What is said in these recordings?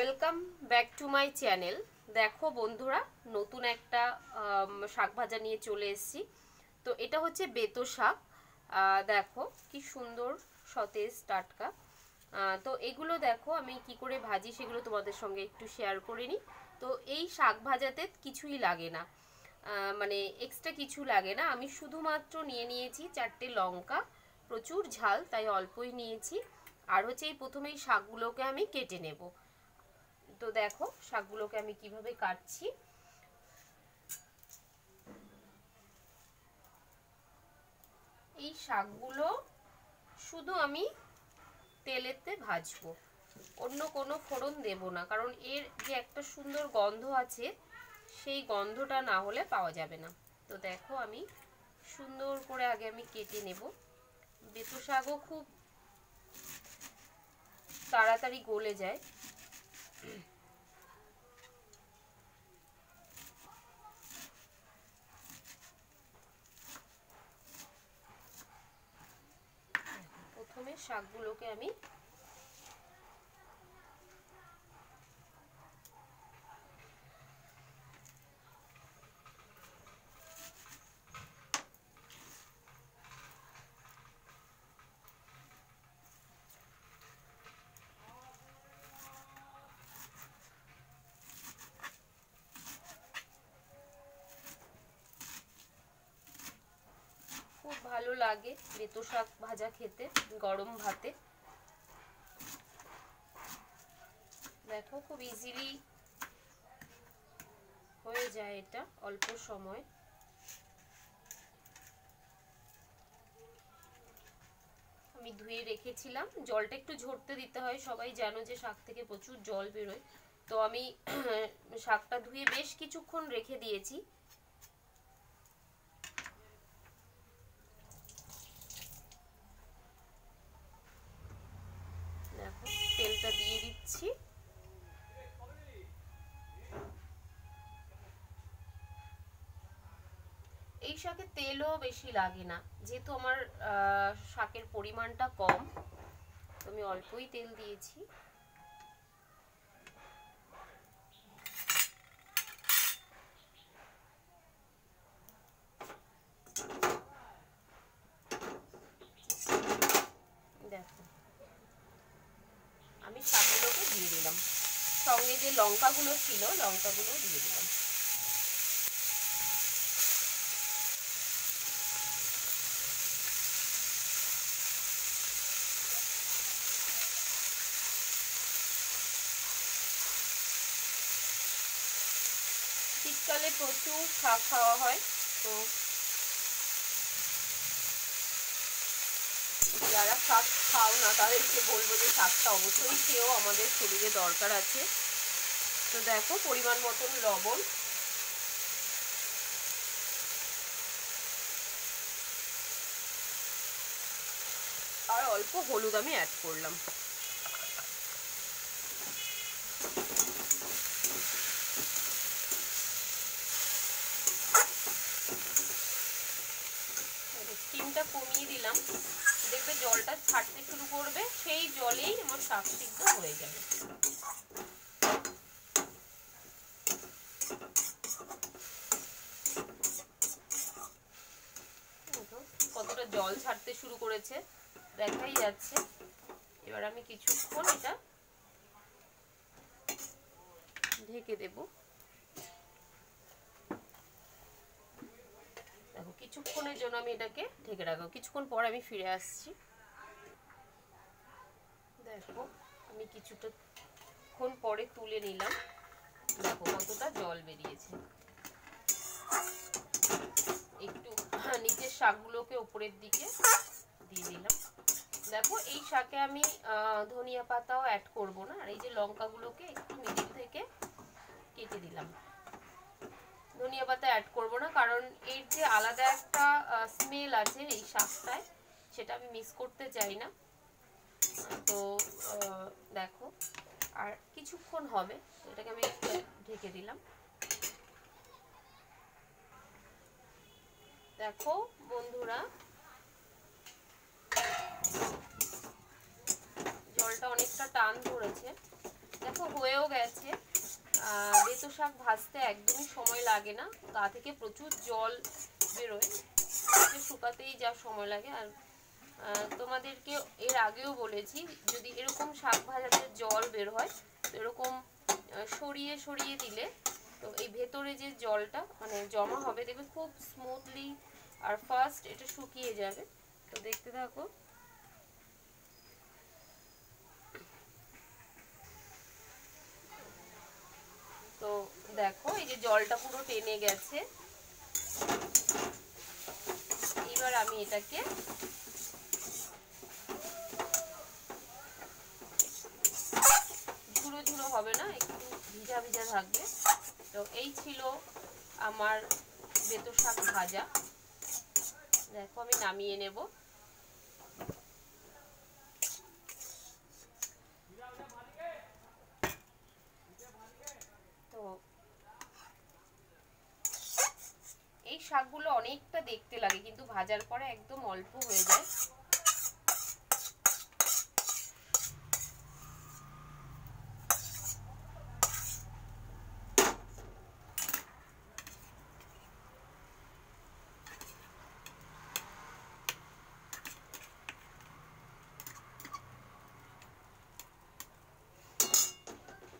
Welcome back to my channel. দেখো বন্ধুরা, নতুন একটা শাক ভাজা নিয়ে চলে এসেছি। তো এটা হচ্ছে বেতো শাক। দেখো কি সুন্দর সতেজ টাটকা। তো এগুলো দেখো আমি কি করে ভাজি সেগুলো তোমাদের সঙ্গে একটু শেয়ার করে নিই। তো এই শাক ভাজাতে কিছুই লাগে না, মানে এক্সট্রা কিছু লাগে না। আমি শুধুমাত্র নিয়েছি 4টে লঙ্কা, প্রচুর ঝাল তাই অল্পই নিয়েছি। আর হচ্ছে এই প্রথমেই শাকগুলোকে আমি কেটে নেব। তো দেখো শাকগুলোকে আমি কিভাবে কাটছি। এই শাকগুলো শুধু আমি তেলেতে ভাজবো, অন্য কোনো ফোড়ন দেব না, কারণ এর যে একটা সুন্দর গন্ধ আছে সেই গন্ধটা না হলে পাওয়া যাবে না। তো দেখো আমি সুন্দর করে আগে আমি কেটে নেব। বেতো শাকও খুব তাড়াতাড়ি গলে যায়। প্রথমে শাকগুলোকে আমি খুব ভালো লাগে বেতো শাক ভাজা খেতে গরম ভাতে। দেখো খুব ইজিলি হয়ে যায় এটা অল্প সময়। আমি ধুয়ে রেখেছিলাম, জলটা একটু ঝরতে দিতে হয়, সবাই জানো যে শাক থেকে প্রচুর জল বেরোয়। তো আমি শাকটা ধুয়ে বেশ কিছুক্ষণ রেখে দিয়েছি। দেখো তেলটা দিয়ে দিচ্ছি। এই শাকে তেলও বেশি লাগে না, যেহেতু আমার শাকের পরিমাণটা কম, তো আমি অল্পই তেল দিয়েছি। দেখো আমি শাকগুলোকে দিয়ে দিলাম, সঙ্গে যে লঙ্কাগুলো ছিল লঙ্কাগুলো দিয়ে দিলাম। শীতকালে প্রচুর শাক খাওয়া হয়, তো যারা শাক খাও না তাদেরকে বলবো যে শাকটা অবশ্যই খেয়েও, আমাদের শরীরে দরকার আছে। তো দেখো পরিমাণ মতন লবণ, আর অল্প হলুদ আমি অ্যাড করলাম। স্টিমটা কমিয়ে দিলাম, দেখবে জলটা ছাড়তে শুরু করবে, সেই জলেই আমার শাক সিদ্ধ হয়ে যাবে। কতটা জল ছাড়তে শুরু করেছে দেখাই যাচ্ছে। এবার আমি কিছুক্ষণ এটা ঢেকে দেব। দেখো কিছুক্ষণের জন্য আমি এটাকে ঢেকে রাখবো, কিছুক্ষণ পর আমি ফিরে আসছি। দেখো আমি কিছুক্ষণ পরে তুলে নিলাম, দেখো কতটা জল বেরিয়েছে। একটু নিচের শাকগুলোকে উপরের দিকে দিয়ে দিলাম। দেখো এই শাকে আমি ধনিয়া পাতাও অ্যাড করব না, আর এই যে লঙ্কাগুলোকে একটু মিডিল থেকে কেটে দিলাম। ধনিয়া পাতা অ্যাড করব না, কারণ এর যে আলাদা একটা স্মেল আছে এই শাকটায়, সেটা আমি মিস করতে চাই না। তো দেখো আর কিছুক্ষণ হবে, এটাকে আমি ঢেকে দিলাম। দেখো বন্ধুরা জলটা অনেকটা টান ধরেছে, দেখো হয়েও গেছে। বেতো শাক ভাজতে একদমই সময় লাগে না, তা থেকে প্রচুর জল বেরোয়, শুকাতেই যা সময় লাগে। আর তোমাদেরকে এর আগেও বলেছি, যদি এরকম শাক ভাজাতে জল বের হয় তো এরকম সরিয়ে সরিয়ে দিলে তো এই ভেতরে যে জলটা মানে জমা হবে দেখবে খুব স্মুথলি আর ফাস্ট এটা শুকিয়ে যাবে। তো দেখতে থাকো। তো দেখো এই যে জলটা পুরো টেনে গেছে। এবার আমি এটাকে ঝুড়ো ঝুড়ো হবে না, একটু ভিজা ভিজা থাকবে। তো এই ছিল আমার বেতো শাক ভাজা। দেখো আমি নামিয়ে নেব। তো এই শাকগুলো অনেকটা দেখতে লাগে, কিন্তু ভাজার পরে একদম অল্প হয়ে যায়।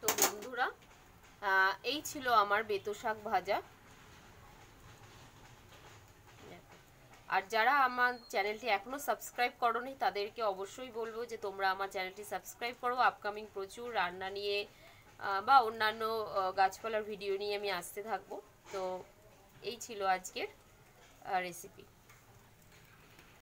তো বন্ধুরা, এই ছিল আমার বেতো শাক ভাজা। আর যারা আমার চ্যানেলটি এখনো সাবস্ক্রাইব করোনি তাদেরকে অবশ্যই বলবো যে তোমরা আমার চ্যানেলটি সাবস্ক্রাইব করো। আপকামিং প্রচুর রান্না নিয়ে বা অন্যান্য গাছপালার ভিডিও নিয়ে আমি আসতে থাকবো। তো এই ছিল আজকের রেসিপি।